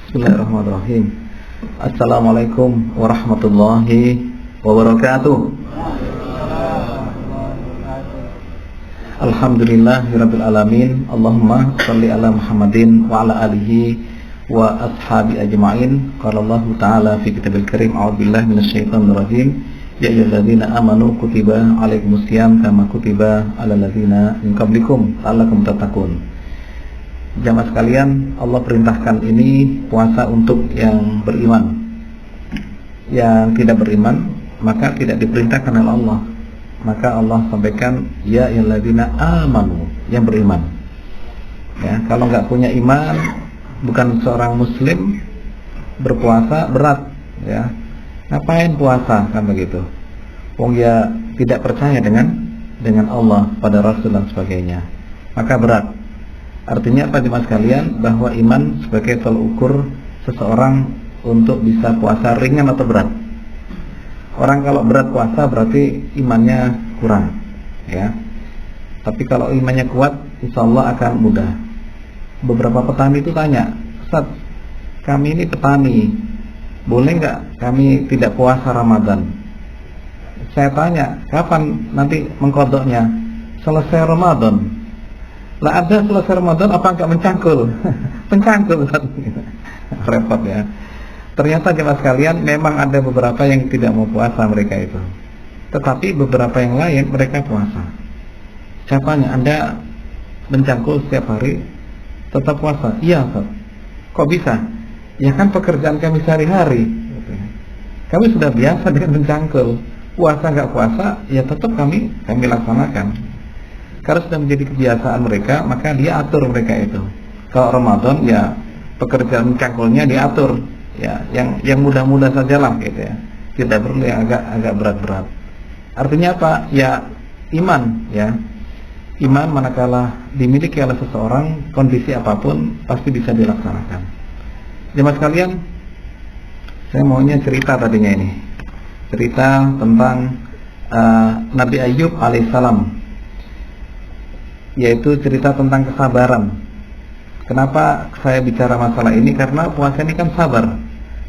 Bismillahirrahmanirrahim. Assalamualaikum warahmatullahi wabarakatuh. Alhamdulillahirabbil alamin. Allahumma shalli ala Muhammadin wa ala alihi wa ashabi ajma'in. Qala Allah Ta'ala fi kitabil karim, a'udzubillahi minasyaitonir rajim. Ya ayyuhalladzina amanu kutiba alaikumusiyam kama kutiba alal ladzina min qablikum la'allakum tattaqun. Jamaah sekalian, Allah perintahkan ini puasa untuk yang beriman. Yang tidak beriman maka tidak diperintahkan oleh Allah. Maka Allah sampaikan ya ayyuhalladzina amanu, yang beriman. Ya, kalau nggak punya iman, bukan seorang muslim, berpuasa berat, ya. Ngapain puasa kan begitu? Wong ya tidak percaya dengan Allah, pada Rasul dan sebagainya. Maka berat. Artinya apa jemaah sekalian? Bahwa iman sebagai tolak ukur seseorang untuk bisa puasa ringan atau berat. Orang kalau berat puasa berarti imannya kurang, ya. Tapi kalau imannya kuat, insya Allah akan mudah. Beberapa petani itu tanya, Ustaz, kami ini petani, boleh nggak kami tidak puasa Ramadan? Saya tanya, kapan nanti mengkodoknya? Selesai Ramadan. Lah ada selesai Ramadan apa enggak mencangkul? Mencangkul kan? Repot ya. Ternyata jemaah sekalian, memang ada beberapa yang tidak mau puasa mereka itu. Tetapi beberapa yang lain mereka puasa. Siapanya? Anda mencangkul setiap hari tetap puasa? Iya, Pak. Kok bisa? Ya kan pekerjaan kami sehari-hari. Kami sudah biasa dengan mencangkul. Puasa enggak puasa, ya tetap kami laksanakan. Karena sudah menjadi kebiasaan mereka, maka dia atur mereka itu. Kalau Ramadan ya pekerjaan cangkulnya diatur, ya yang mudah-mudah sajalah gitu ya. Tidak perlu yang agak berat-berat. Artinya apa? Ya iman, ya. Iman manakala dimiliki oleh seseorang, kondisi apapun pasti bisa dilaksanakan. Jemaah sekalian, saya maunya cerita tadinya ini. Cerita tentang Nabi Ayyub alaihissalam, yaitu cerita tentang kesabaran. Kenapa saya bicara masalah ini? Karena puasa ini kan sabar.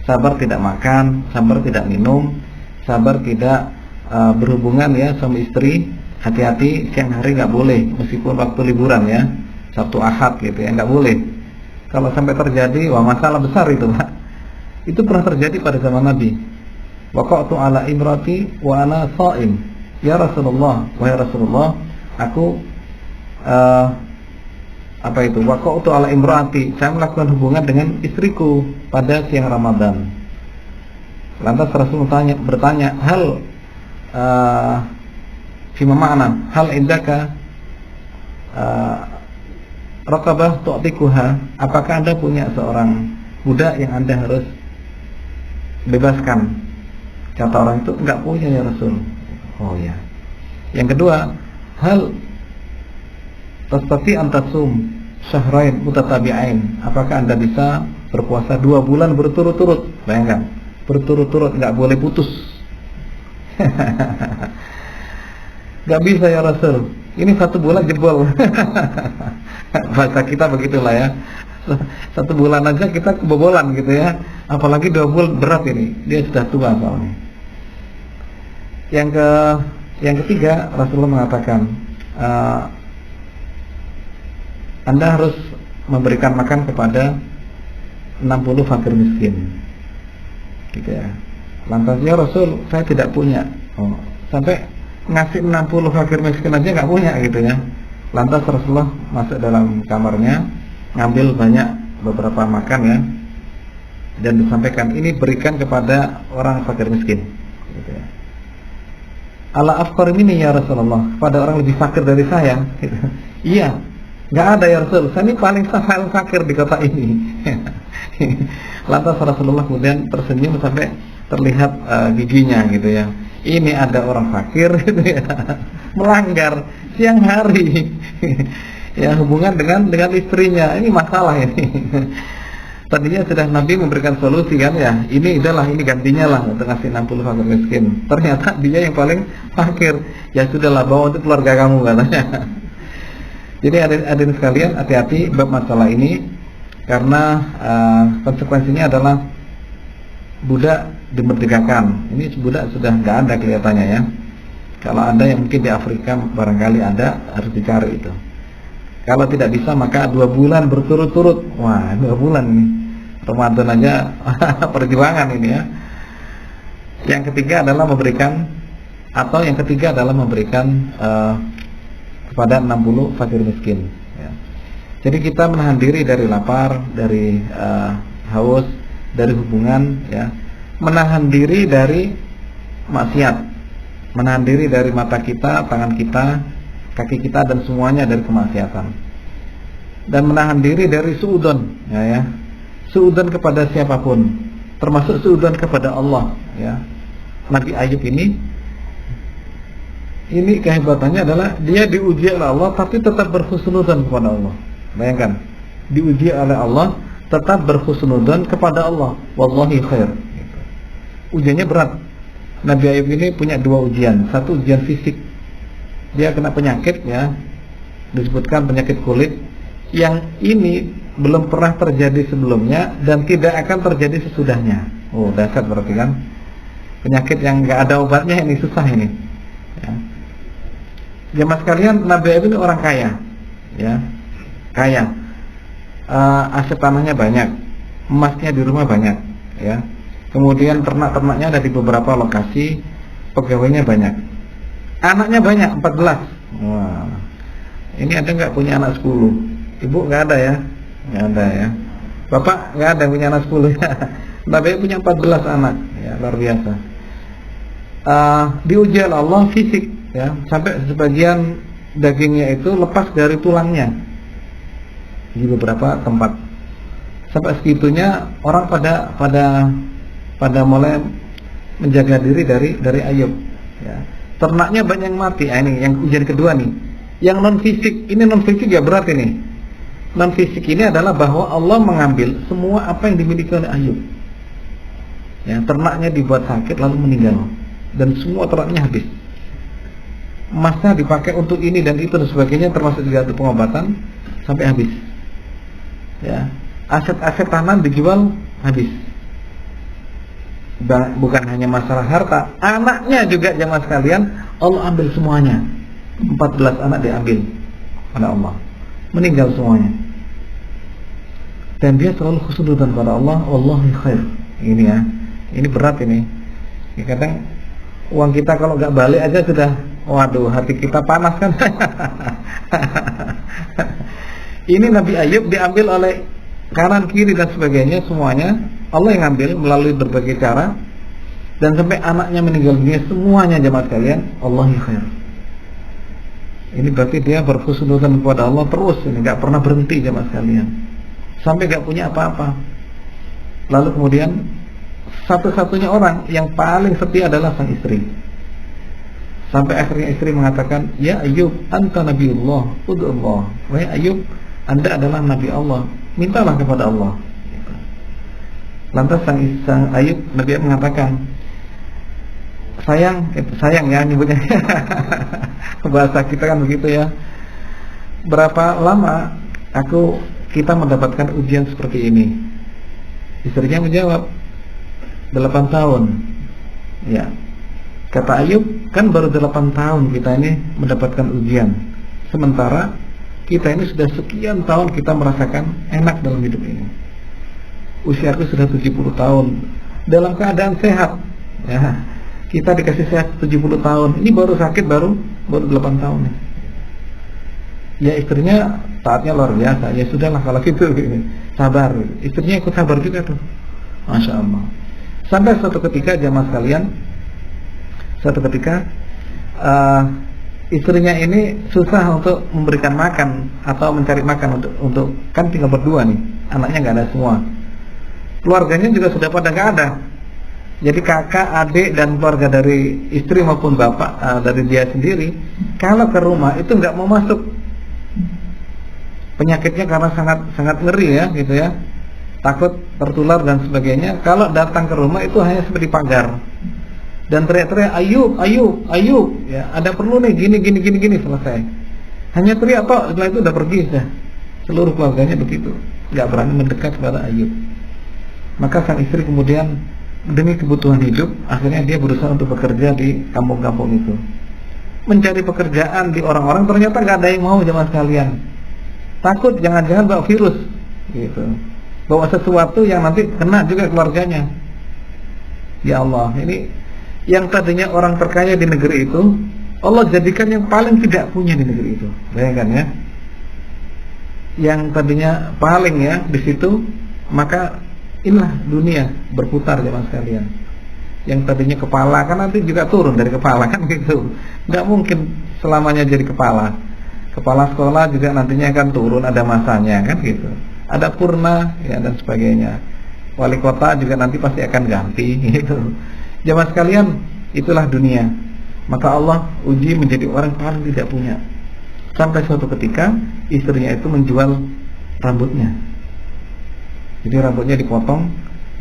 Sabar tidak makan, sabar tidak minum, sabar tidak berhubungan ya sama istri. Hati-hati, siang hari nggak boleh, meskipun waktu liburan ya, Sabtu Ahad gitu ya, nggak boleh. Kalau sampai terjadi, wah masalah besar itu, Pak. Itu pernah terjadi pada zaman Nabi. Waqa'tu ala imrati wa ana sha'im. Ya Rasulullah, wahai Rasulullah, aku waqa'tu ala imraati, saya melakukan hubungan dengan istriku pada siang Ramadan. Lantas Rasul bertanya, hal fima ma'na, hal indaka raqabah tu'tikuha, apakah Anda punya seorang budak yang Anda harus bebaskan? Kata orang itu, enggak punya ya Rasul. Oh ya. Yang kedua, hal tastati antasum syahrain mutatabi'ain, apakah Anda bisa berpuasa 2 bulan berturut-turut? Bayangkan, berturut-turut, nggak boleh putus. Nggak bisa ya Rasul, ini 1 bulan jebol. Bahasa kita begitulah ya, 1 bulan aja kita kebobolan gitu ya, apalagi 2 bulan, berat ini, dia sudah tua soalnya. Yang ketiga, Rasulullah mengatakan, Anda harus memberikan makan kepada 60 fakir miskin, gitu ya. Lantasnya Rasul, saya tidak punya. Sampai ngasih 60 fakir miskin aja nggak punya gitu ya. Lantas Rasulullah masuk dalam kamarnya, ngambil banyak beberapa makan ya, dan disampaikan, ini berikan kepada orang fakir miskin, gitu ya. Ala afqar minni ya Rasulullah, pada orang lebih fakir dari saya, gitu. Iya. Nggak ada ya Rasul, saya ini paling fakir di kota ini. Lantas Rasulullah kemudian tersenyum sampai terlihat giginya gitu ya. Ini ada orang fakir gitu ya, melanggar siang hari. Ya, hubungan dengan istrinya, ini masalah ini. Tadinya sudah Nabi memberikan solusi kan ya, ini gantinya lah untuk ngasih 60 fakir miskin. Ternyata dia yang paling fakir. Ya sudahlah, bawa untuk keluarga kamu katanya. Jadi hadirin sekalian, hati-hati bab masalah ini. Karena konsekuensinya adalah budak dimerdekakan. Ini budak sudah nggak ada kelihatannya ya. Kalau ada yang mungkin di Afrika barangkali ada, harus dicari itu. Kalau tidak bisa maka 2 bulan berturut-turut. Wah, 2 bulan nih. Ramadan aja perjuangan ini ya. Yang ketiga adalah memberikan kepada 60 fakir miskin ya. Jadi kita menahan diri dari lapar, dari haus, dari hubungan ya. Menahan diri dari maksiat, menahan diri dari mata kita, tangan kita, kaki kita, dan semuanya dari kemaksiatan. Dan menahan diri dari suudzon ya. Suudzon kepada siapapun, termasuk suudzon kepada Allah ya. Nabi Ayub ini kehebatannya adalah dia diuji oleh Allah tapi tetap berhusnudzon kepada Allah. Bayangkan, diuji oleh Allah tetap berhusnudzon kepada Allah. Wallahi khair. Ujiannya berat. Nabi Ayub ini punya 2 ujian. Satu ujian fisik, dia kena penyakit ya, disebutkan penyakit kulit, yang ini belum pernah terjadi sebelumnya dan tidak akan terjadi sesudahnya. Oh, dahsyat berarti kan. Penyakit yang nggak ada obatnya, ini susah ini ya. Jemaah sekalian, Nabi Ayub ini orang kaya ya, kaya. Aset tanahnya banyak, emasnya di rumah banyak ya. Kemudian ternak-ternaknya ada di beberapa lokasi, pegawainya banyak, anaknya banyak 14. Wah, ini ada nggak punya anak 10? Ibu nggak ada ya? Nggak ada ya. Bapak nggak ada punya anak 10 ya. Nabi punya 14 anak ya, luar biasa. Diuji oleh Allah fisik ya, sampai sebagian dagingnya itu lepas dari tulangnya di beberapa tempat. Sampai segitunya orang pada mulai menjaga diri dari Ayub ya. Ternaknya banyak yang mati. Ini yang ujian kedua nih. Yang non fisik, ini non fisik ya berat ini. Non fisik ini adalah bahwa Allah mengambil semua apa yang dimiliki oleh Ayub ya. Ternaknya dibuat sakit lalu meninggal, dan semua ternaknya habis. Emasnya dipakai untuk ini dan itu dan sebagainya, termasuk juga untuk pengobatan, sampai habis ya. Aset-aset tanah dijual habis. Bukan hanya masalah harta, anaknya juga jemaah sekalian, Allah ambil semuanya. 14 anak diambil oleh Allah, meninggal semuanya. Dan dia selalu husnudzon pada Allah, wallahi khair. Ini ya, ini berat ini ya. Kadang uang kita kalau nggak balik aja sudah, waduh, hati kita panas kan. Ini Nabi Ayub diambil oleh kanan kiri dan sebagainya, semuanya Allah yang ambil melalui berbagai cara, dan sampai anaknya meninggal dunia semuanya jemaah sekalian, wallahi khair. Ini berarti dia berhusnudzon kepada Allah terus, ini nggak pernah berhenti jemaah sekalian, sampai nggak punya apa-apa. Lalu kemudian satu-satunya orang yang paling setia adalah sang istri. Sampai akhirnya istri mengatakan, "Ya Ayub, anta nabiullah, ud'ullah." Wahai Ayub, Anda adalah nabi Allah, mintalah kepada Allah. Lantas sang Ayub, Nabi Ayub mengatakan, sayang ya nyebutnya. Bahasa kita kan begitu ya. Berapa lama kita mendapatkan ujian seperti ini? Istrinya menjawab, 8 tahun. Ya. Kata Ayub, kan baru 8 tahun kita ini mendapatkan ujian. Sementara kita ini sudah sekian tahun kita merasakan enak dalam hidup ini. Usiaku sudah 70 tahun dalam keadaan sehat ya. Kita dikasih sehat 70 tahun. Ini baru sakit baru 8 tahun. Ya istrinya taatnya luar biasa. Ya sudahlah kalau gitu, sabar. Istrinya ikut sabar juga tuh, Masya Allah. Sampai suatu ketika jamaah sekalian, istrinya ini susah untuk memberikan makan atau mencari makan untuk kan tinggal berdua nih, anaknya nggak ada semua, keluarganya juga sudah pada nggak ada. Jadi kakak, adik, dan keluarga dari istri maupun bapak dari dia sendiri, kalau ke rumah itu nggak mau masuk. Penyakitnya karena sangat ngeri ya, gitu ya, takut tertular dan sebagainya. Kalau datang ke rumah itu hanya seperti pagar dan teriak-teriak, Ayub, ya ada perlu nih, gini, selesai. Hanya teriak toh, setelah itu udah pergi sudah. Seluruh keluarganya begitu. nggak berani mendekat kepada Ayub. Maka sang istri kemudian demi kebutuhan hidup, akhirnya dia berusaha untuk bekerja di kampung-kampung itu. Mencari pekerjaan di orang-orang, ternyata nggak ada yang mau jemaah sekalian. Takut jangan-jangan bawa virus, gitu. Bawa sesuatu yang nanti kena juga keluarganya. Ya Allah, ini yang tadinya orang terkaya di negeri itu, Allah jadikan yang paling tidak punya di negeri itu. Bayangkan ya. Yang tadinya paling ya di situ, maka inilah dunia berputar jemaah sekalian. Yang tadinya kepala kan nanti juga turun dari kepala kan gitu. Nggak mungkin selamanya jadi kepala. Kepala sekolah juga nantinya akan turun, ada masanya kan gitu. Ada purna ya dan sebagainya. Wali kota juga nanti pasti akan ganti gitu. Jemaah sekalian, itulah dunia. Maka Allah uji menjadi orang paling tidak punya. Sampai suatu ketika istrinya itu menjual rambutnya. Jadi rambutnya dipotong,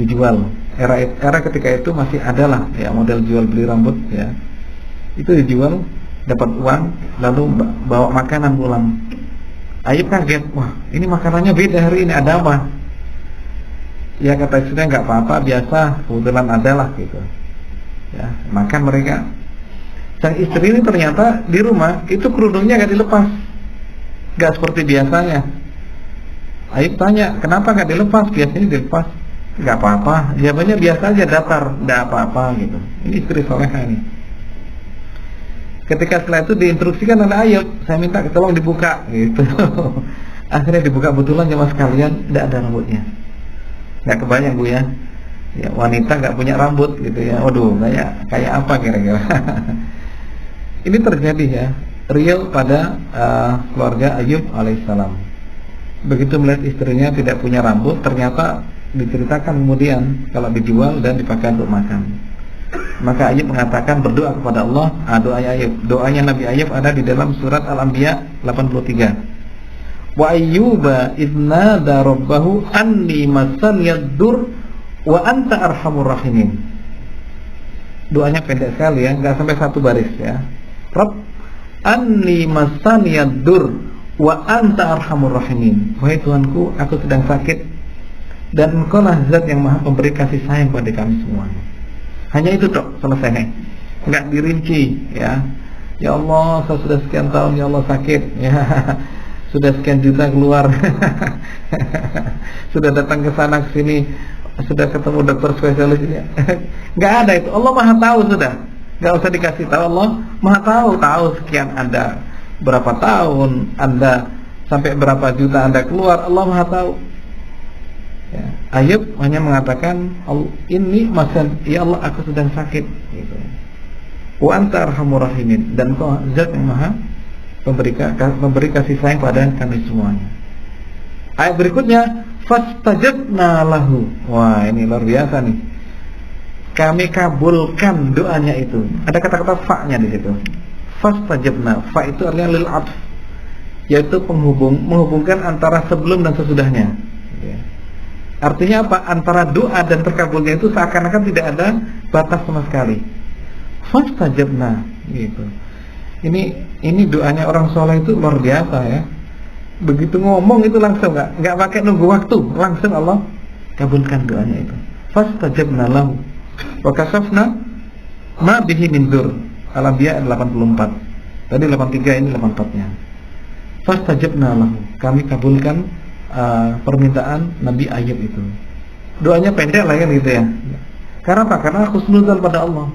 dijual. Era ketika itu masih adalah ya model jual beli rambut ya. Itu dijual, dapat uang, lalu bawa makanan pulang. Ayub kaget, wah ini makanannya beda hari ini, ada apa? Ya kata istrinya, nggak apa-apa, biasa, kebetulan adalah gitu. Ya makan mereka. Sang istri ini ternyata di rumah itu kerudungnya nggak dilepas, nggak seperti biasanya. Ayub tanya, kenapa nggak dilepas? Biasanya dilepas. Nggak apa-apa, jawabannya biasa aja, datar, nggak apa-apa gitu. Ini istri soleha ini. Ketika setelah itu diinstruksikan oleh Ayub, saya minta tolong dibuka gitu. Akhirnya dibuka, betulan jemaah sekalian, tidak ada rambutnya. Nggak kebayang Bu ya. Ya wanita nggak punya rambut gitu ya. Waduh, kayak apa kira-kira? Ini terjadi ya, real pada keluarga Ayub alaihissalam. Begitu melihat istrinya tidak punya rambut, ternyata diceritakan kemudian kalau dijual dan dipakai untuk makan. Maka Ayub mengatakan, berdoa kepada Allah. Doanya Nabi Ayub ada di dalam surat Al-Anbiya 83. Wa ayyuba idnada rabbahu anni masaniyad-dur wa anta arhamur rahimin. Doanya pendek sekali ya, nggak sampai satu baris ya. Rabb anni masaniyad-dur wa anta arhamur rahimin. Wahai Tuhanku, aku sedang sakit dan Engkau lah zat yang maha pemberi kasih sayang pada kami semuanya. Hanya itu tok, selesai. Enggak dirinci ya. Ya Allah, saya sudah sekian tahun ya Allah sakit ya. Sudah sekian juta keluar. Sudah datang ke sana ke sini, sudah ketemu dokter spesialis ini. Enggak ada itu. Allah Maha tahu sudah. Enggak usah dikasih tahu, Allah Maha tahu sekian Anda berapa tahun, Anda sampai berapa juta Anda keluar, Allah Maha tahu. Ya. Ayub hanya mengatakan, ini masan, ya Allah aku sedang sakit gitu. Wa anta arhamur rahimin, dan Kau zat yang maha memberi kasih sayang pada kami semuanya. Ayat berikutnya, fastajabna lahu. Wah ini luar biasa nih. Kami kabulkan doanya itu. Ada kata-kata fa-nya di situ. Fastajabna, fa itu artinya lil atf, yaitu menghubungkan antara sebelum dan sesudahnya. Ya. Artinya apa? Antara doa dan terkabulnya itu seakan-akan tidak ada batas sama sekali. Fastajabna gitu. Ini doanya orang soleh itu luar biasa ya. Begitu ngomong itu langsung nggak pakai nunggu waktu, langsung Allah kabulkan doanya itu. Fastajabna lahu wa kasafna ma bihi min dur. Al-Anbiya 84. Tadi 83, ini 84-nya. Fastajabna lahu, kami kabulkan permintaan Nabi Ayub itu. Doanya pendek lah kan gitu ya. Karena apa? Karena husnudzan pada Allah.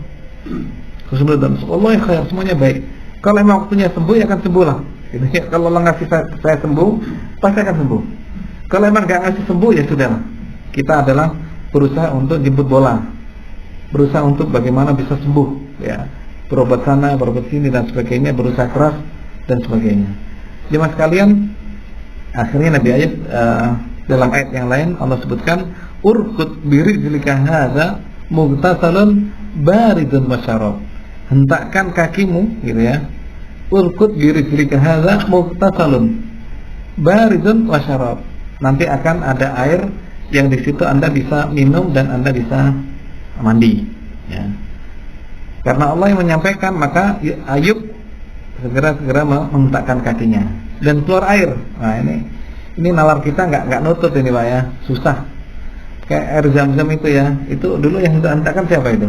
Husnudzan, Allah yang khair, semuanya baik. Kalau memang waktunya sembuh ya akan sembuh lah. Gitu ya. Kalau Allah ngasih saya sembuh, pasti akan sembuh. Kalau memang nggak ngasih sembuh ya sudahlah. Kita adalah berusaha untuk jemput bola, berusaha untuk bagaimana bisa sembuh. Ya, berobat sana, berobat sini dan sebagainya, berusaha keras dan sebagainya. Jemaah sekalian, akhirnya Nabi Ayub dalam ayat yang lain Allah sebutkan, urkut birijlika hadza mughtasalun baridun wasyarab. Hentakkan kakimu gitu ya. Urkut birijlika hadza mughtasalun baridun wasyarab. Nanti akan ada air yang di situ Anda bisa minum dan Anda bisa mandi ya. Karena Allah yang menyampaikan, maka Ayub segera menghentakkan kakinya dan keluar air. Nah Ini nalar kita nggak nutut ini Pak ya, susah. Kayak air zam-zam itu ya, itu dulu yang hentak-hentakan siapa itu?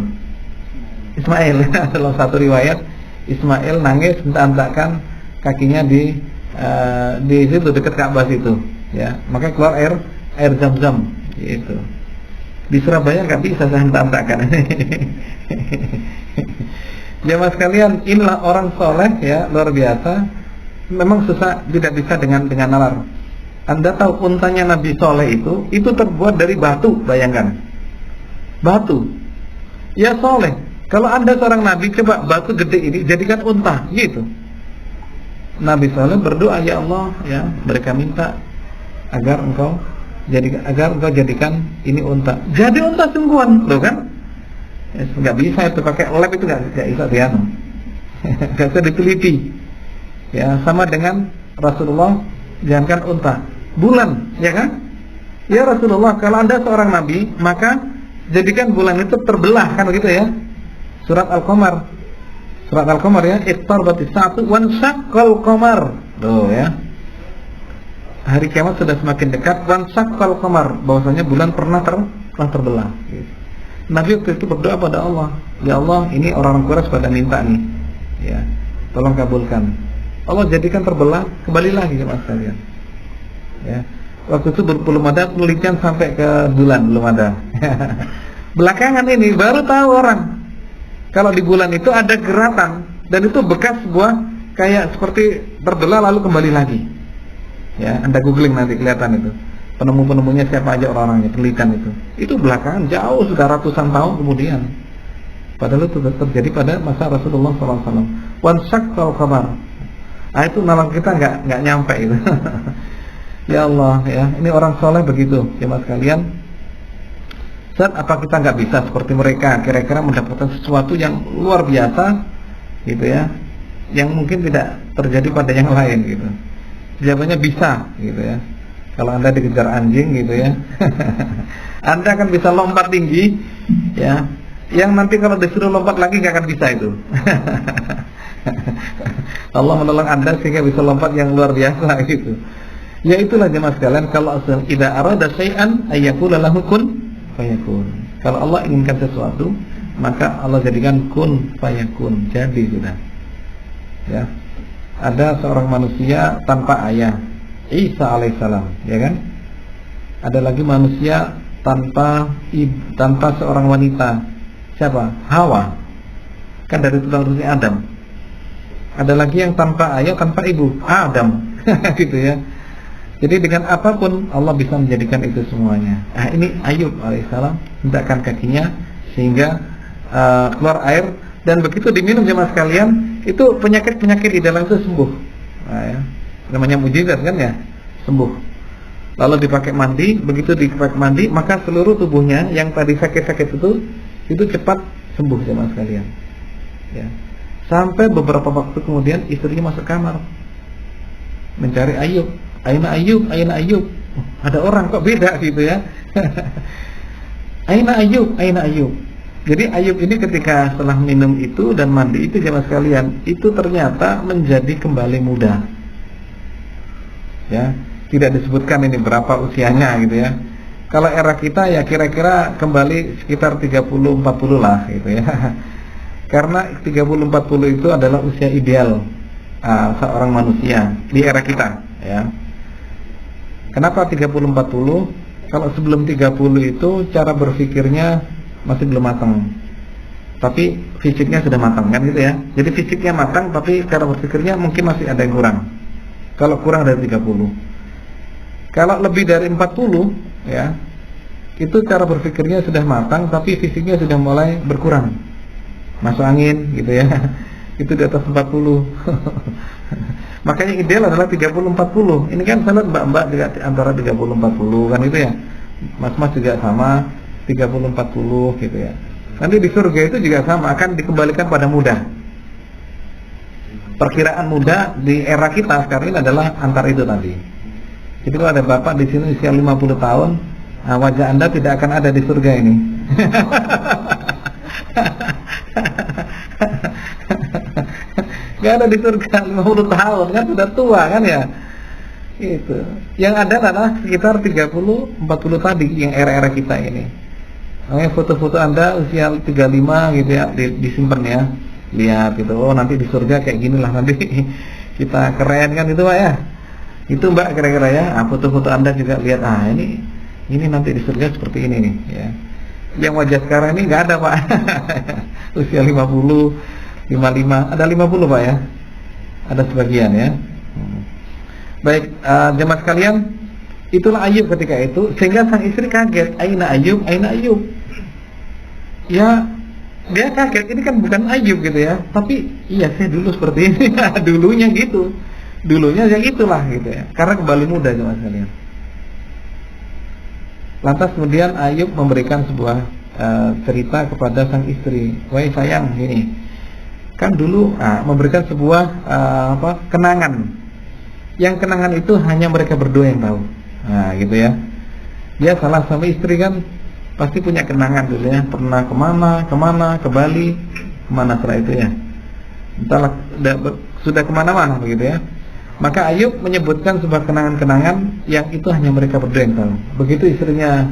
Ismail. Salah satu riwayat, Ismail nangis hentak-hentakan kakinya di situ dekat Ka'bah situ, ya. Makanya keluar air zam-zam, gitu. Di Surabaya nggak bisa saya hentak-hentakan. Jemaah sekalian, inilah orang soleh ya, luar biasa. Memang susah, tidak bisa dengan nalar. Anda tahu untanya Nabi Soleh itu terbuat dari batu, bayangkan. Batu. Ya soleh. Kalau Anda seorang Nabi, coba batu gede ini jadikan unta, gitu. Nabi Soleh berdoa, ya Allah, ya mereka minta agar engkau jadikan ini unta. Jadi unta sungguhan, loh kan? Ya, nggak bisa itu pakai lab itu nggak bisa dianu, nggak bisa diteliti. Ya sama dengan Rasulullah, jangankan unta, bulan, ya kan? Ya Rasulullah, kalau Anda seorang nabi, maka jadikan bulan itu terbelah, kan begitu ya? Surat Al-Qamar ya, iqtarabatis saatu wansyaqqal qamar. Tuh ya. Hari kiamat sudah semakin dekat, wansyaqqal qamar, bahwasanya bulan pernah terbelah. Gitu. Nabi waktu itu berdoa pada Allah, ya Allah, ini orang Quraisy pada minta nih, ya, tolong kabulkan. Allah jadikan terbelah, kembali lagi jemaah sekalian. Ya, waktu itu belum ada penelitian sampai ke bulan, belum ada. Belakangan ini baru tahu orang kalau di bulan itu ada gerakan dan itu bekas sebuah kayak seperti terbelah lalu kembali lagi. Ya, Anda googling nanti kelihatan itu. Penemu-penemunya siapa aja orang-orangnya, penelitian itu. Itu belakangan jauh sudah ratusan tahun kemudian. Padahal itu terjadi pada masa Rasulullah SAW. Wansyaqqal qamar. Nah itu nalar kita nggak nyampe itu. Ya Allah ya, ini orang soleh begitu, jemaah sekalian. Saat apa kita nggak bisa seperti mereka, kira-kira mendapatkan sesuatu yang luar biasa, gitu ya, yang mungkin tidak terjadi pada yang lain gitu. Jawabannya bisa, gitu ya. Kalau Anda dikejar anjing gitu ya, Anda akan bisa lompat tinggi, ya. Yang nanti kalau disuruh lompat lagi nggak akan bisa itu. Allah menolong Anda sehingga bisa lompat yang luar biasa gitu. Ya itulah jemaah sekalian, kalau idza arada syai'an ayyakula lahu kun fayakun. Kalau Allah inginkan sesuatu, maka Allah jadikan kun fayakun, jadi sudah. Ya. Ada seorang manusia tanpa ayah, Isa alaihissalam, ya kan? Ada lagi manusia tanpa seorang wanita, siapa? Hawa, kan dari tulang rusuknya Adam. Ada lagi yang tanpa ayah, tanpa ibu, Adam, gitu ya. Jadi dengan apapun Allah bisa menjadikan itu semuanya. Nah ini Ayub alaihissalam hentakkan kakinya sehingga keluar air, dan begitu diminum jemaah sekalian, itu penyakit-penyakit di dalam itu sembuh. Nah, ya. Namanya mujizat kan ya, sembuh. Lalu dipakai mandi, begitu dipakai mandi, maka seluruh tubuhnya yang tadi sakit-sakit itu cepat sembuh jemaah sekalian. Ya. Sampai beberapa waktu kemudian istrinya masuk kamar mencari Ayub. Aina Ayub, aina Ayub. Ada orang kok beda gitu ya. Aina Ayub, aina Ayub. Jadi Ayub ini ketika setelah minum itu dan mandi itu jemaah sekalian, itu ternyata menjadi kembali muda. Ya, tidak disebutkan ini berapa usianya gitu ya. Kalau era kita ya kira-kira kembali sekitar 30-40 lah gitu ya. Karena 30-40 itu adalah usia ideal seorang manusia di era kita ya. Kenapa 30-40? Kalau sebelum 30 itu cara berpikirnya masih belum matang, tapi fisiknya sudah matang kan gitu ya. Jadi fisiknya matang tapi cara berpikirnya mungkin masih ada yang kurang. Kalau kurang dari 30. Kalau lebih dari 40 ya, itu cara berpikirnya sudah matang tapi fisiknya sudah mulai berkurang, masuk angin gitu ya. Itu di atas 40. Makanya ideal adalah 30-40. Ini kan saya lihat mbak-mbak juga antara 30-40 kan gitu ya. Mas-mas juga sama 30-40 gitu ya. Nanti di surga itu juga sama, akan dikembalikan pada muda. Perkiraan muda di era kita sekarang ini adalah antara itu tadi. Jadi kalau ada bapak di sini usia 50 tahun, nah wajah Anda tidak akan ada di surga ini. Gak ada di surga 50 tahun kan sudah tua kan ya. Itu. Yang ada adalah sekitar 30-40 tadi yang era-era kita ini. Makanya foto-foto Anda usia 35 gitu ya, disimpan ya. Lihat gitu. Oh, nanti di surga kayak gini lah nanti. Kita keren kan itu Pak ya. Itu Mbak kira-kira ya. Foto-foto Anda juga lihat. Ini nanti di surga seperti ini nih ya. Yang wajah sekarang ini nggak ada Pak. Usia 50, 55, ada 50 Pak ya. Ada sebagian ya. Baik, jemaah sekalian, itulah Ayub ketika itu, sehingga sang istri kaget, Aina Ayub, Aina Ayub. Ya, dia kaget, ini kan bukan Ayub gitu ya, tapi iya saya dulu seperti ini, dulunya gitu, dulunya ya itulah gitu ya, karena kembali muda jemaah sekalian. Lantas kemudian Ayub memberikan sebuah cerita kepada sang istri, wahai sayang, ini kan dulu memberikan sebuah kenangan. Yang kenangan itu hanya mereka berdua yang tahu. Nah gitu ya. Dia salah sama istri kan pasti punya kenangan dulu ya. Pernah kemana, ke Bali, kemana setelah itu ya. Entahlah sudah kemana-mana begitu ya. Maka Ayub menyebutkan sebuah kenangan-kenangan yang itu hanya mereka berdua yang tahu. Begitu istrinya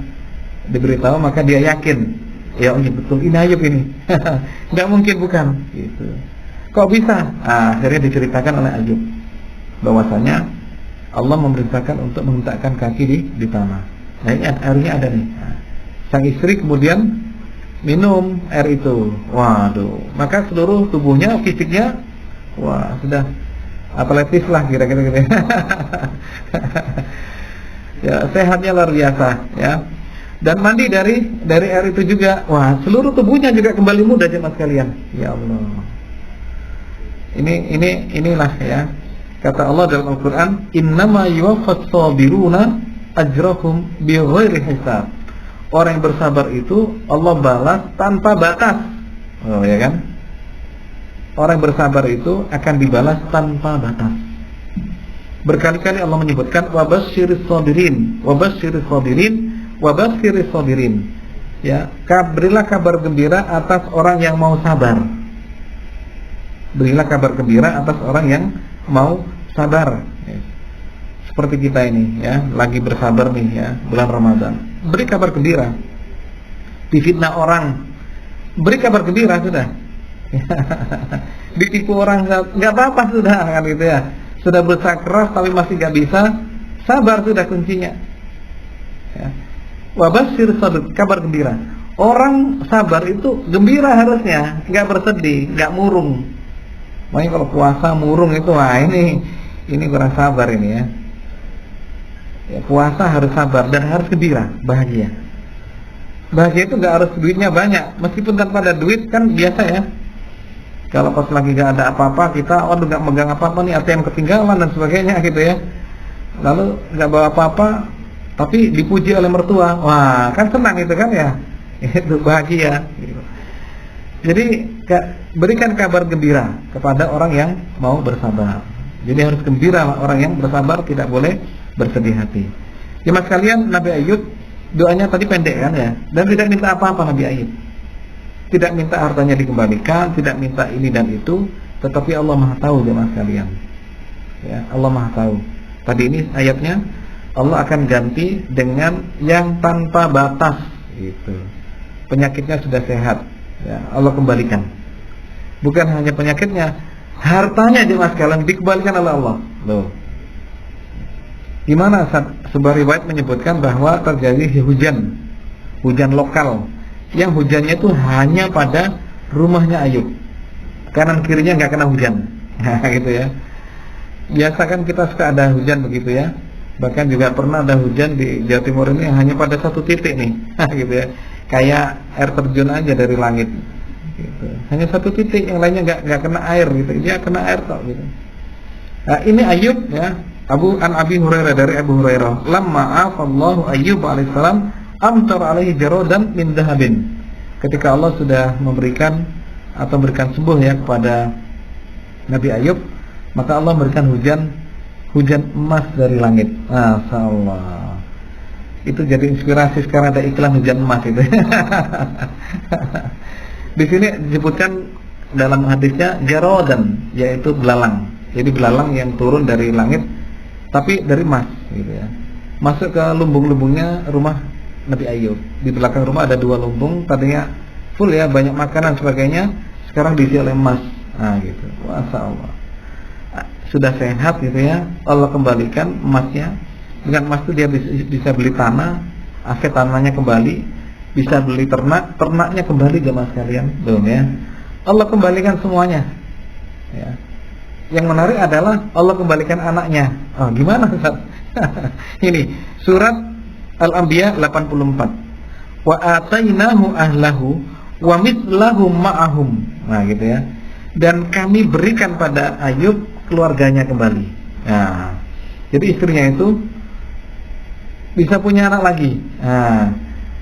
diberitahu maka dia yakin. Ya oh, betul ini Ayub ini. Nggak mungkin bukan. Gitu. Kok bisa? Akhirnya diceritakan oleh Ayub bahwasanya Allah memerintahkan untuk menghentakkan kaki di tanah. Nah ini airnya ada nih. Sang istri kemudian minum air itu. Waduh, maka seluruh tubuhnya, fisiknya, wah sudah atletis lah kira-kira gitu. Ya sehatnya luar biasa ya. Dan mandi dari air itu juga. Wah seluruh tubuhnya juga kembali muda jemaah sekalian. Ya Allah. Inilah ya. Kata Allah dalam Al-Quran, Innama yuwaffas sabiruna ajrahum bighairi hisab. Orang yang bersabar itu Allah balas tanpa batas. Oh ya kan? Orang yang bersabar itu akan dibalas tanpa batas. Berkali-kali Allah menyebutkan wabasyiris sabirin, wabasyiris sabirin, wabasyiris sabirin. Ya, berilah kabar gembira atas orang yang mau sabar. Berilah kabar gembira atas orang yang mau sabar ya. Seperti kita ini ya, lagi bersabar nih ya, bulan Ramadan. Beri kabar gembira. Difitnah orang, beri kabar gembira sudah. Ditipu orang nggak apa-apa sudah kan gitu ya. Sudah berusaha keras tapi masih nggak bisa, sabar sudah kuncinya. Ya. Wabasyir sabir, kabar gembira. Orang sabar itu gembira harusnya, nggak bersedih, nggak murung. Makanya kalau puasa murung itu, wah ini kurang sabar ini ya. Ya puasa harus sabar dan harus gembira, bahagia. Bahagia itu nggak harus duitnya banyak, meskipun tanpa ada duit kan biasa ya. Kalau pas lagi nggak ada apa-apa kita, waduh nggak megang apa-apa nih, ATM ketinggalan dan sebagainya gitu ya. Lalu nggak bawa apa-apa, tapi dipuji oleh mertua, wah kan senang itu kan ya. Itu bahagia. Gitu. Jadi berikan kabar gembira kepada orang yang mau bersabar. Jadi harus gembira orang yang bersabar, tidak boleh bersedih hati. Jemaah sekalian, Nabi Ayub doanya tadi pendek kan ya, dan tidak minta apa-apa Nabi Ayub. Tidak minta hartanya dikembalikan, tidak minta ini dan itu, tetapi Allah Maha tahu jemaah sekalian. Ya, Allah Maha tahu. Tadi ini ayatnya Allah akan ganti dengan yang tanpa batas gitu. Penyakitnya sudah sehat. Ya, Allah kembalikan. Bukan hanya penyakitnya, hartanya jemaah sekalian dikembalikan oleh Allah. Loh. Di mana sebuah riwayat menyebutkan bahwa terjadi hujan lokal, yang hujannya itu hanya pada rumahnya Ayub. Kanan kirinya nggak kena hujan. Nah, gitu ya. Biasa kan kita suka ada hujan begitu ya. Bahkan juga pernah ada hujan di Jawa Timur ini hanya pada satu titik nih. Gitu ya. Kayak air terjun aja dari langit gitu. Hanya satu titik, yang lainnya nggak kena air gitu. Dia kena air kok gitu. Nah, ini Ayub ya, Abi Hurairah, dari Abu Hurairah, lamma afallahu Ayyub alaihissalam amtar alaihi jarodan min dahabin. Ketika Allah sudah memberikan atau memberikan sembuh ya kepada Nabi Ayub, maka Allah memberikan hujan emas dari langit. Masyaallah. Itu jadi inspirasi sekarang ada iklan hujan emas itu. Di sini disebutkan dalam hadisnya jarodan, yaitu belalang. Jadi belalang yang turun dari langit tapi dari emas gitu ya. Masuk ke lumbung-lumbungnya rumah Nabi Ayub. Di belakang rumah ada 2 lumbung, tadinya full ya, banyak makanan sebagainya, sekarang diisi oleh emas. Nah gitu. Masya Allah. Sudah sehat gitu ya, Allah kembalikan emasnya. Dengan emas itu dia bisa beli tanah, aset tanahnya kembali, bisa beli ternak, ternaknya kembali jemaah sekalian, belum ya. Allah kembalikan semuanya. Ya. Yang menarik adalah Allah kembalikan anaknya. Oh, gimana Ustaz? Ini surat Al-Anbiya 84. Wa atainahu ahlahu wa mithlahum ma'ahum. Nah, gitu ya. Dan kami berikan pada Ayub keluarganya kembali. Nah, jadi istrinya itu bisa punya anak lagi. Nah,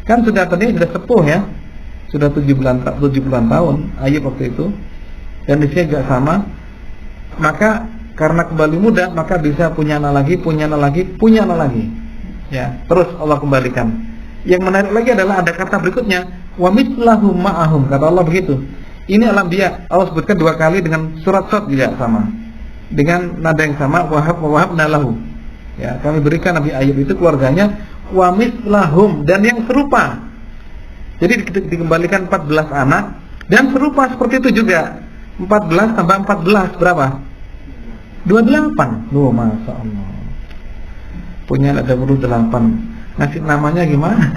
kan sudah tadi sudah sepuh ya. Sudah 7 bulan tahun Ayub waktu itu. Dan usia juga sama. Maka karena kembali muda, maka bisa punya anak lagi, punya anak lagi, punya anak lagi. Ya, terus Allah kembalikan. Yang menarik lagi adalah ada kata berikutnya, wa mithlahum ma'ahum. Kata Allah begitu. Ini Al-Anbiya, Allah sebutkan 2 kali dengan surat Shad juga sama. Dengan nada yang sama, wahabna lahu. Ya, kami berikan Nabi Ayub itu keluarganya wa mithlahum, dan yang serupa. Jadi dikembalikan 14 anak dan serupa seperti itu juga. 14 tambah 14 berapa? 28. Loh, Masya Allah. Punya ada 28. Ngasih namanya gimana?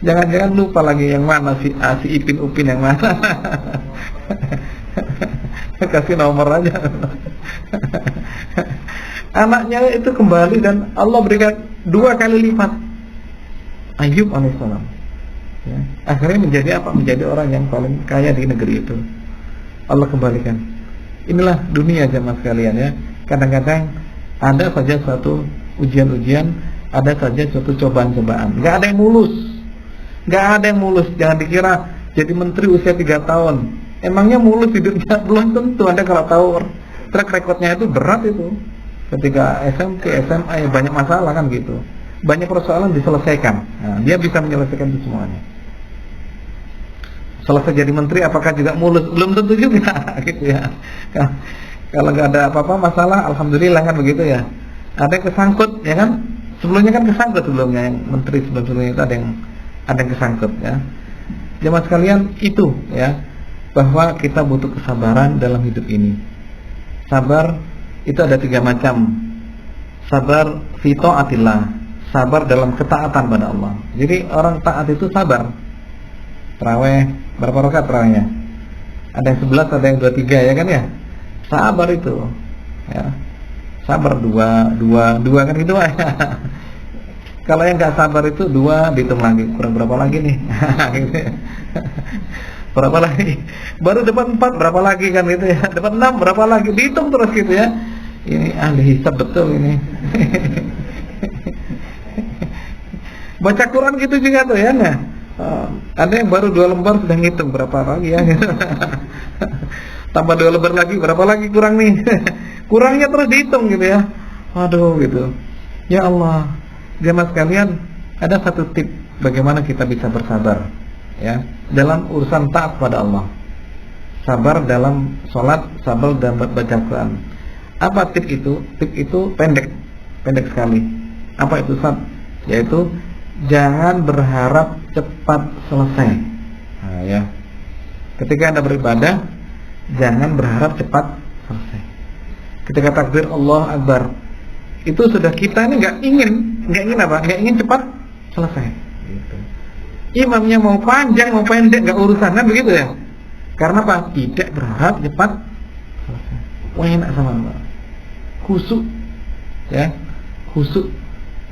Jangan-jangan lupa lagi yang mana si Ipin Upin yang mana. Kasih nomor aja. Anaknya itu kembali dan Allah berikan 2 kali lipat. Ayub alaihissalam. Ya. Akhirnya menjadi apa? Menjadi orang yang paling kaya di negeri itu. Allah kembalikan. Inilah dunia jemaah sekalian ya. Kadang-kadang ada saja suatu ujian-ujian, ada saja suatu cobaan-cobaan. Gak ada yang mulus. Gak ada yang mulus. Jangan dikira jadi menteri usia 3 tahun. Emangnya mulus hidupnya? Belum tentu. Anda kalau tahu track recordnya itu berat itu. Ketika SMP, SMA ya banyak masalah kan gitu. Banyak persoalan diselesaikan. Nah, dia bisa menyelesaikan itu semuanya. Selesai jadi menteri apakah juga mulus? Belum tentu juga gitu ya. Kalau nggak ada apa-apa masalah, alhamdulillah kan begitu ya. Ada yang kesangkut ya kan? Sebelumnya kan kesangkut sebelumnya yang menteri sebelumnya itu ada yang kesangkut ya. Jemaah sekalian itu ya, bahwa kita butuh kesabaran dalam hidup ini. Sabar itu ada 3 macam. Sabar fi taatillah, sabar dalam ketaatan pada Allah. Jadi orang taat itu sabar. Tarawih berapa rakaat tarawihnya? Ada yang 11, ada yang 23 ya kan ya? Sabar itu. Ya. Sabar 2 kan gitu ya. Kalau yang enggak sabar itu 2 dihitung lagi, kurang berapa lagi nih? Gitu ya. Berapa lagi? Baru dapat 4 berapa lagi kan gitu ya? Dapat 6 berapa lagi? Dihitung terus gitu ya. Ini ahli hisab betul ini. Baca Quran gitu juga tuh ya nah. Ada yang baru 2 lembar sudah ngitung berapa lagi ya gitu. Tambah 2 lembar lagi berapa lagi kurang nih. Kurangnya terus dihitung gitu ya. Waduh gitu. Ya Allah, jemaah sekalian, ada satu tip bagaimana kita bisa bersabar ya dalam urusan taat pada Allah. Sabar dalam sholat, sabar dalam baca Quran. Apa tip itu? Tip itu pendek sekali. Apa itu Ustaz? Yaitu jangan berharap cepat selesai. Nah, ya. Ketika Anda beribadah, jangan berharap cepat selesai. Ketika takbir Allah Akbar, itu sudah kita ini nggak ingin apa? Nggak ingin cepat selesai. Gitu. Imamnya mau panjang mau pendek nggak urusan kan begitu ya? Karena apa? Tidak berharap cepat selesai. Wah enak sama Allah. Khusyuk, ya khusyuk.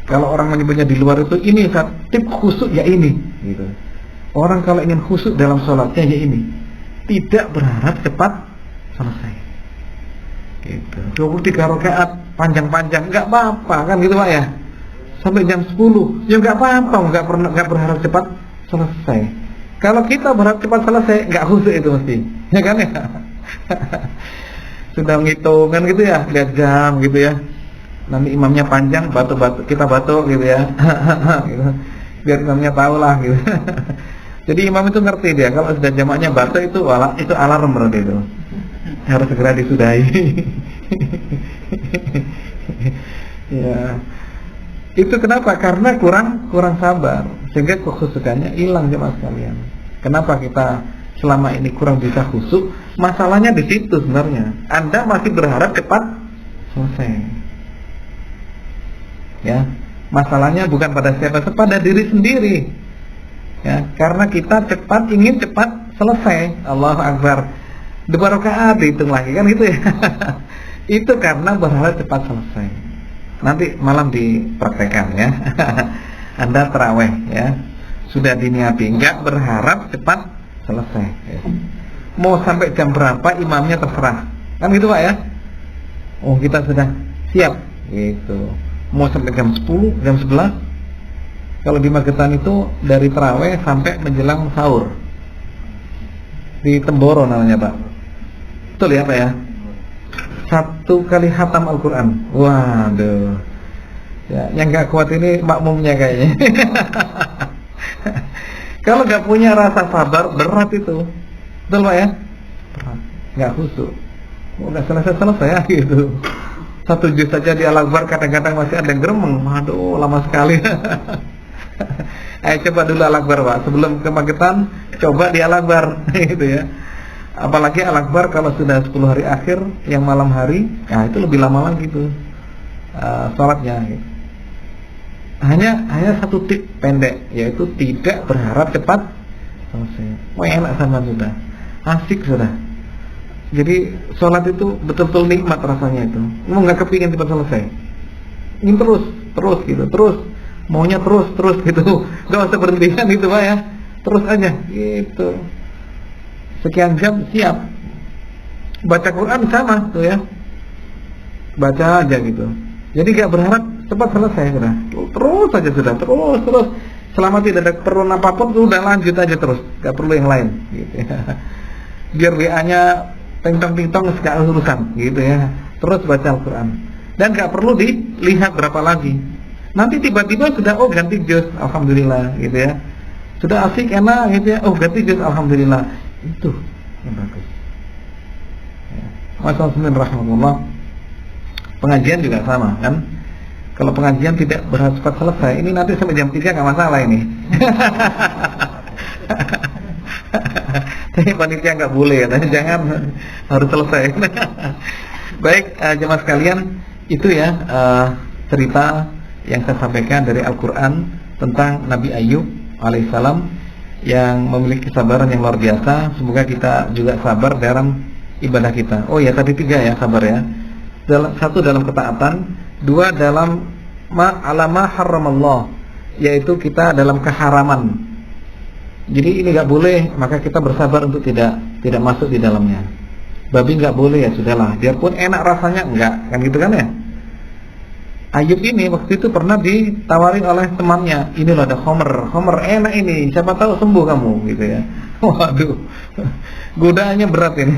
Kalau orang menyebutnya di luar itu ini tip khusyuk ya ini. Gitu. Orang kalau ingin khusyuk dalam sholatnya ya ini. Tidak berharap cepat selesai. Gitu. 23 rakaat panjang-panjang nggak apa-apa kan gitu Pak ya. Sampai jam 10 ya nggak apa-apa, nggak berharap cepat selesai. Kalau kita berharap cepat selesai nggak khusyuk itu mesti, ya kan ya. Sudah ngitung kan gitu ya, lihat jam gitu ya. Nanti imamnya panjang, batu-batu kita batu gitu ya. Gitu. Biar imamnya tahu lah gitu. Jadi imam itu ngerti dia kalau sudah jamaknya batu itu alarm berarti itu. Harus segera disudahi. Ya. Itu kenapa? Karena kurang sabar, sehingga kekhusukannya hilang jemaah sekalian. Kenapa kita selama ini kurang bisa khusyuk? Masalahnya di situ sebenarnya. Anda masih berharap cepat selesai. Ya, masalahnya bukan pada siapa, pada diri sendiri. Ya, karena kita ingin cepat selesai. Allahu Akbar. 2 rakaat dihitung lagi kan itu ya. Itu karena berharap cepat selesai. Nanti malam dipraktekkan ya. Anda tarawih ya, sudah diniati, enggak berharap cepat selesai ya. Mau sampai jam berapa imamnya terserah, kan gitu Pak ya. Oh kita sudah siap gitu. Mau sampai jam 10, jam 11. Kalau di Magetan itu dari tarawih sampai menjelang sahur. Di Temboro namanya Pak. Betul ya Pak ya? 1 kali khatam Al-Quran. Waduh ya, yang gak kuat ini makmumnya kayaknya. Kalau gak punya rasa sabar, berat itu. Betul Pak ya? Berat, gak khusyuk. Udah selesai ya gitu. 1 juz saja di Al-Akbar kadang-kadang masih ada yang gremeng. Waduh lama sekali. Ayo coba dulu Al-Akbar Pak, sebelum ke Magetan coba di Al-Akbar gitu ya. Apalagi Al-Akbar kalau sudah 10 hari akhir yang malam hari, nah itu lebih lama lagi tuh sholatnya gitu. Hanya 1 tip pendek, yaitu tidak berharap cepat selesai. Wah enak sama sudah, asik sudah. Jadi sholat itu betul-betul nikmat rasanya itu. Mau nggak kepingin cepat selesai, ingin terus gitu, terus maunya terus gitu, nggak usah berhentikan gitu Pak ya, terus aja gitu. Sekian jam siap. Baca Quran sama tuh ya, baca aja gitu. Jadi gak berharap cepat selesai sudah. Terus aja sudah, terus. Selama tidak ada keperluan apapun sudah lanjut aja terus, gak perlu yang lain gitu ya. Biar WA-nya ting-tong segala urusan gitu ya. Terus baca Al-Quran. Dan gak perlu dilihat berapa lagi. Nanti tiba-tiba sudah ganti juz, alhamdulillah gitu ya. Sudah asik enak gitu ya. Ganti juz, alhamdulillah. Itu yang bagus ya. Masyaallah rahmatullah. Pengajian juga sama kan. Kalau pengajian tidak berharap cepat selesai, ini nanti sampai jam 3 nggak masalah ini. Tapi panitia nggak boleh ya, jangan harus selesai. Baik jemaah sekalian, itu ya cerita yang saya sampaikan dari Al-Quran tentang Nabi Ayub alaihissalam yang memiliki kesabaran yang luar biasa. Semoga kita juga sabar dalam ibadah kita. Oh ya, tadi 3 ya sabar ya. 1 dalam ketaatan, 2 dalam ma'alama haramallah, yaitu kita dalam keharaman. Jadi ini nggak boleh, maka kita bersabar untuk tidak masuk di dalamnya. Babi nggak boleh, ya sudahlah, biarpun enak rasanya enggak, kan gitu kan ya. Ayub ini waktu itu pernah ditawarin oleh temannya, ini loh ada Homer enak ini, siapa tahu sembuh kamu gitu ya. Waduh, godaannya berat ini.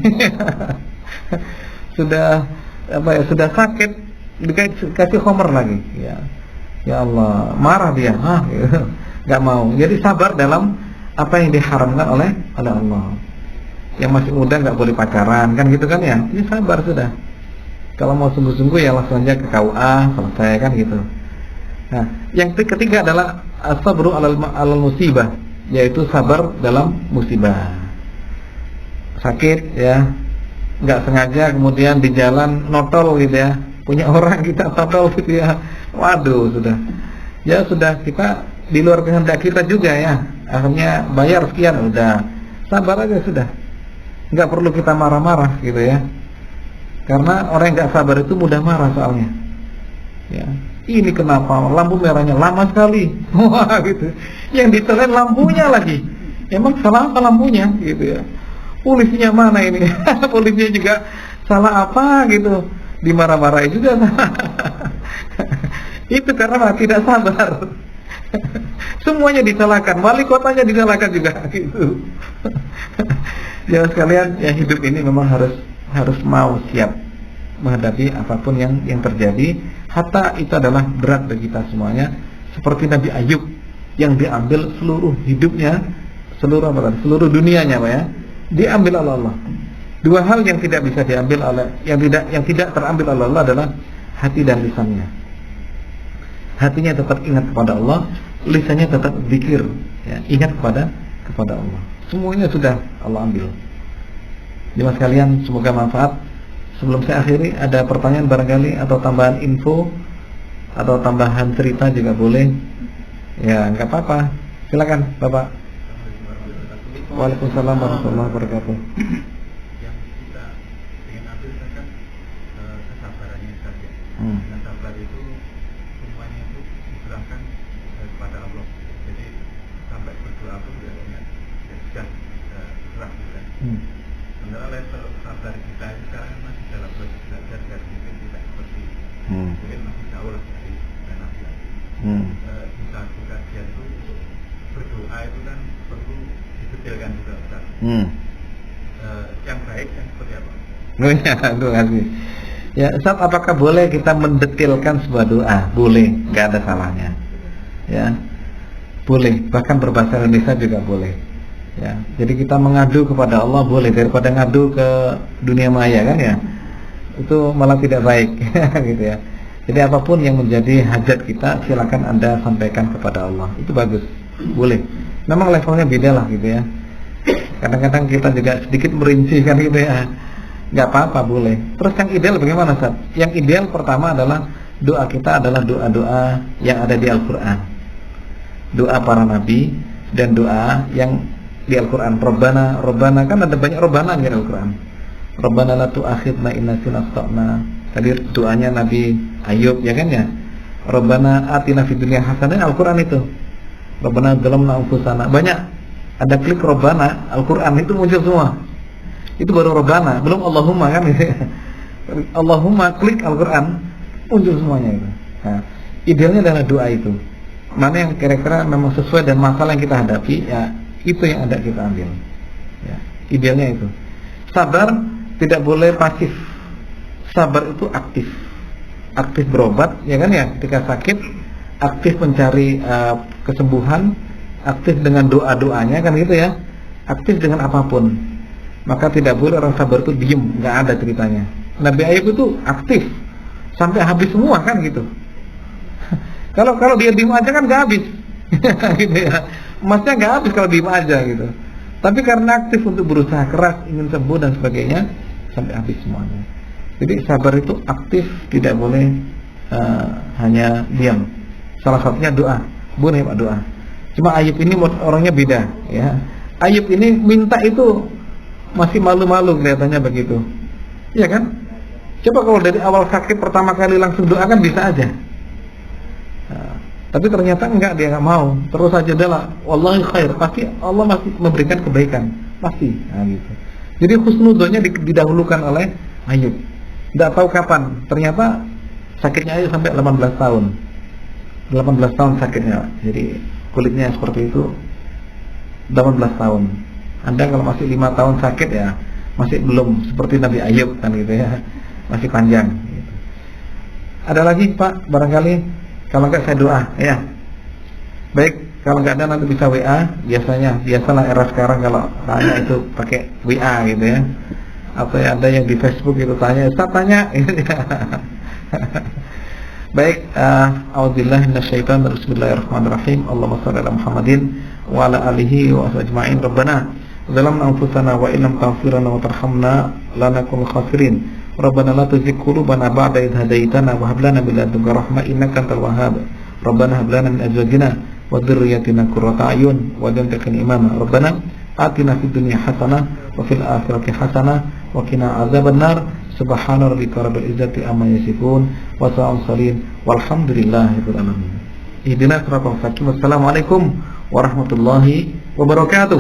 Sudah sakit, dikasih Homer lagi, ya Allah, marah dia, gitu. Gak mau. Jadi sabar dalam apa yang diharamkan oleh Allah. Yang masih muda nggak boleh pacaran, kan gitu kan ya. Ini sabar sudah. Kalau mau sungguh-sungguh ya langsung aja ke KUA, selesai kan gitu. Nah, yang ketiga adalah as-sabru alal musibah, yaitu sabar dalam musibah. Sakit ya, nggak sengaja kemudian di jalan notol gitu ya, punya orang kita notol gitu ya. Waduh sudah. Ya sudah, kita di luar kehendak kita juga ya. Akhirnya bayar sekian, udah. Sabar aja sudah. Nggak perlu kita marah-marah gitu ya. Karena orang yang nggak sabar itu mudah marah soalnya. Ya, ini kenapa lampu merahnya lama sekali? Wah gitu. Yang ditelan lampunya lagi. Emang salah apa lampunya gitu ya? Polisinya mana ini? Polisinya juga salah apa gitu? Dimarah-marahin juga. Itu karena tidak sabar. Semuanya disalahkan, wali kotanya disalahkan juga gitu. Ya sekalian, ya hidup ini memang harus mau siap menghadapi apapun yang terjadi. Hatta itu adalah berat bagi kita semuanya. Seperti Nabi Ayub yang diambil seluruh hidupnya, seluruh dunianya, Pak ya, diambil oleh Allah. 2 hal yang tidak bisa diambil oleh yang tidak terambil oleh Allah adalah hati dan lisannya. Hatinya tetap ingat kepada Allah, lisannya tetap zikir, ya, ingat kepada Allah. Semuanya sudah Allah ambil. Jemaah sekalian, semoga manfaat. Sebelum saya akhiri, ada pertanyaan barangkali atau tambahan info atau tambahan cerita juga boleh. Ya, nggak apa-apa. Silakan, Bapak. Waalaikumsalam warahmatullahi wabarakatuh. Yang kita ingin ambil kan kesabarannya saja. Dengan sabar itu semuanya itu diserahkan kepada Allah. Jadi sampai berdoa pun sudah serah juga. Sementara level sabar kita itu sekarang masih dalam proses belajar dan mungkin tidak seperti mungkin masih jauh lah dari Nabi. Bisa kajian itu untuk berdoa itu kan perlu didetailkan juga Ustaz. Yang baik yang seperti apa? Terima kasih. Ya, Ustaz, apakah boleh kita mendetilkan sebuah doa? Boleh, nggak ada salahnya. Ya, boleh. Bahkan berbahasa Indonesia juga boleh. Ya, jadi kita mengadu kepada Allah boleh, daripada ngadu ke dunia maya kan ya. Itu malah tidak baik, gitu ya. Jadi apapun yang menjadi hajat kita, silakan Anda sampaikan kepada Allah. Itu bagus, boleh. Memang levelnya beda lah gitu ya. Kadang-kadang kita juga sedikit merinci kan gitu ya. Nggak apa-apa, boleh. Terus yang ideal bagaimana, Ustaz? Yang ideal pertama adalah doa kita adalah doa-doa yang ada di Al-Quran, doa para nabi, dan doa yang di Al-Quran. Rabbana kan ada banyak Rabbana di Al-Quran. Rabbana la tu'akhidna in nasina akhtana. Tadi doanya Nabi Ayub ya kan ya. Rabbana atina fid dunya hasanah, Al-Quran itu. Rabbana dzalamna anfusana. Banyak ada klik Rabbana, Al-Quran itu muncul semua. Itu baru Rabbana, belum Allahumma kan gitu. Allahumma klik Al-Quran muncul semuanya itu. Nah, idealnya adalah doa itu. Mana yang kira-kira memang sesuai dan masalah yang kita hadapi, ya itu yang ada kita ambil. Ya, idealnya itu. Sabar tidak boleh pasif. Sabar itu aktif. Aktif berobat, ya kan ya, ketika sakit, aktif mencari kesembuhan, aktif dengan doa-doanya kan gitu ya. Aktif dengan apapun. Maka tidak boleh orang sabar itu diem, nggak ada ceritanya. Nabi Ayub itu aktif sampai habis semua kan gitu. Kalau dia diem aja kan nggak habis. Gitu ya. Emasnya nggak habis kalau diem aja gitu. Tapi karena aktif untuk berusaha keras ingin sembuh dan sebagainya sampai habis semuanya. Jadi sabar itu aktif, tidak boleh hanya diam. Salah satunya doa, boleh Pak doa. Cuma Ayub ini orangnya beda ya. Ayub ini minta itu masih malu-malu kelihatannya begitu. Iya kan? Coba kalau dari awal sakit pertama kali langsung doa kan bisa aja. Tapi ternyata enggak, dia enggak mau. Terus saja adalah wallahi khair, pasti Allah masih memberikan kebaikan, pasti. Nah, gitu. Jadi husnudzonnya didahulukan oleh Ayub. Enggak tahu kapan, ternyata sakitnya Ayub sampai 18 tahun. 18 tahun sakitnya. Jadi kulitnya seperti itu 18 tahun. Anda kalau masih 5 tahun sakit ya masih belum seperti Nabi Ayub kan gitu ya. Masih panjang gitu. Ada lagi Pak barangkali? Kalau enggak saya doa ya. Baik, kalau enggak ada nanti bisa WA. Biasalah era sekarang kalau tanya itu pakai WA gitu ya. Atau ya ada yang di Facebook itu tanya, Ustaz tanya gitu ya. Baik, a'udzubillahi minasyaitonir rajim. Bismillahirrahmanirrahim. Allahumma shalli ala Muhammadin wa ala alihi wa ajma'in. Rabbana zalamna anfusana wa illam taghfir lana wa tarhamna lanakunanna khasirin. Rabbana la tuzigh qulubana ba'da idh hadaitana wa hab lana min ladunka rahmah innaka antal wahhab. Rabbana hab lana min azwajina wa dhurriyyatina qurrata a'yun waj'alna lil imama. Rabbana atina fid dunya hasanah wa fil akhirati hasanah wa qina adzabannar. Subhana rabbika rabbil izzati amma yasifun wa salamun salin walhamdulillahi rabbil alamin. Ihdinas siratal mustaqim. Wassalamualaikum warahmatullahi wabarakatuh.